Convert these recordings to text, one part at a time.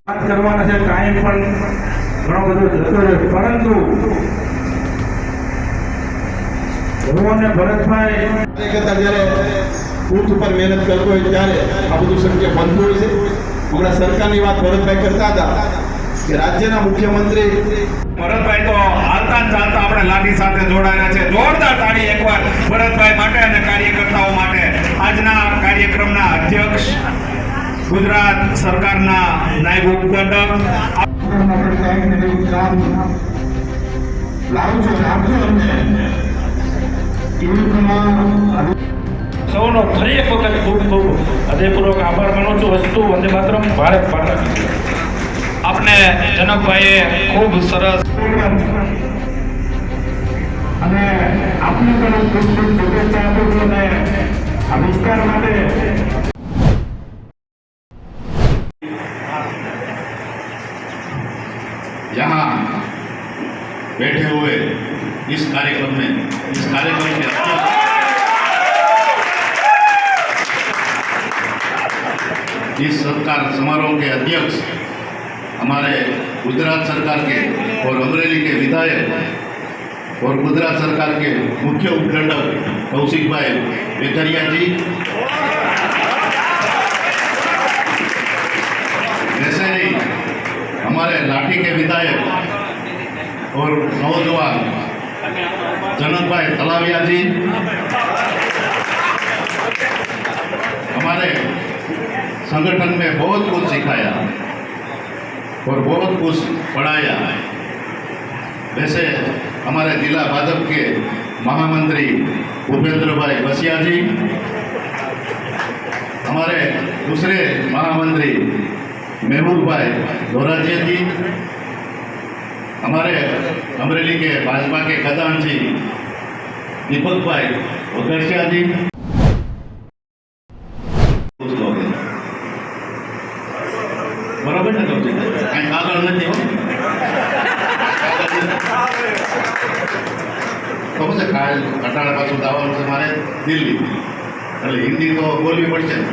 વાત કરવાના છે, ટાઈમ પણ ઘણો બધો જતો રહ્યો, પરંતુ હું અને ભરતભાઈ કરતા જ્યારે બૂથ ઉપર મહેનત કરતો હોય ત્યારે આ બધું શક્ય બનતું હોય છે. હમણાં સરકારની વાત ભરતભાઈ કરતા હતા કે રાજ્યના મુખ્યમંત્રી ભરતભાઈ તો હાલતા ને ચાલતા આપણે લાઠી સાથે જોડાયેલા છે. જોરદાર તાળી એકવાર ભરતભાઈ માટે અને કાર્યકર્તાઓ માટે. આજના કાર્યક્રમના અધ્યક્ષ, ગુજરાત સરકારના નાયબ ઉપપ્રમુખ સૌનો ફરી એક વખત ખૂબ ખૂબ હૃદયપૂર્વક આભાર માનું છું. વસ્તુ વંદે માતરમ, ભારત માતા કી જય. આપને જનકભાઈએ ખૂબ સરસ અને આપને પણ ખૂબ ખૂબ શુભેચ્છા આપું છું અને આ વિસ્તાર માટે यहाँ बैठे हुए इस कार्यक्रम के इस सत्कार समारोह के अध्यक्ष हमारे गुजरात सरकार के और अमरेली के विधायक और गुजरात सरकार के मुख्य उपखंडक कौशिक भाई वेकरिया जी, वैसे ही हमारे लाठी के विधायक और नौजवान जनक भाई तलाविया जी, हमारे संगठन में बहुत कुछ सिखाया और बहुत कुछ पढ़ाया। वैसे हमारे जिला भाजपा के महामंत्री भूपेंद्र भाई बसिया जी, हमारे दूसरे महामंत्री महबूब भाई दोराजिया जी, हमारे अमरेली के भाजपा के खजानची दीपक भाई वगैसिया जी, बराबर ने कहीं कागल नहीं हो तो मुझे कटाड़ा पास दावा से मारे दिल्ली એટલે હિન્દી તો બોલવી પડશે ને.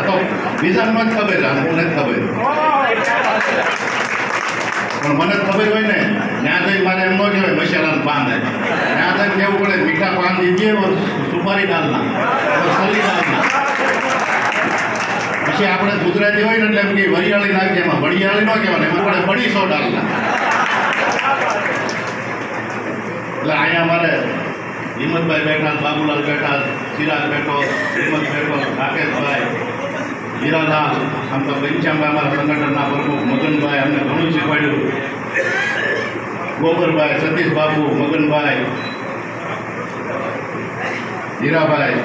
તો બીજાને જ ખબર છે, મને જ ખબર, પણ મને જ ખબર હોય ને ત્યાં જઈ મારે એમ ન કહેવાય મસાલાનું પાન થાય, ત્યાં જઈને કેવું પડે મીઠા પાન દીજીએ સુપારી ડાલના સલી ડાલના. પછી આપણે ગુજરાતી હોય ને એટલે એમ કે વરિયાળી નાખીએ, એમાં વરિયાળી ન કહેવાય, એમાં આપણે બડી સો ડાલના. એટલે અહીંયા અમારે હિંમતભાઈ બેઠા, બાબુલાલ બેઠા, ચિરાગ બેઠો, હિંમત બેઠો, રાકેશભાઈ, હીરાલાલ, આમ તો ઘનશ્યામભાઈ અમારા સંગઠનના પ્રમુખ મગનભાઈ અમને ઘણું શીખવાડ્યું, ગોબરભાઈ, સતીશ બાબુ, મગનભાઈ, હીરાભાઈ,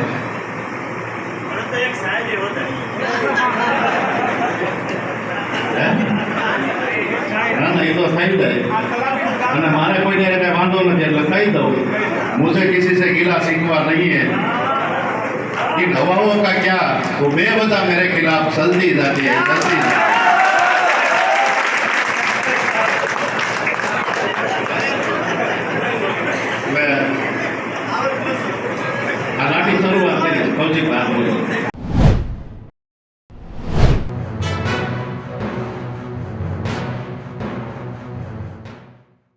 ના ના એ તો થઈ જાય અને મારે કોઈને કઈ વાંધો નથી એટલે કહી દઉં, मुझे किसी से गिला सीखवा नहीं है, इन हवाओं का क्या वो बेवजह मेरे खिलाफ चलती जाती है, चलती जाती है. मैं लाठी शुरुआत करी कौशिक भाई बोलो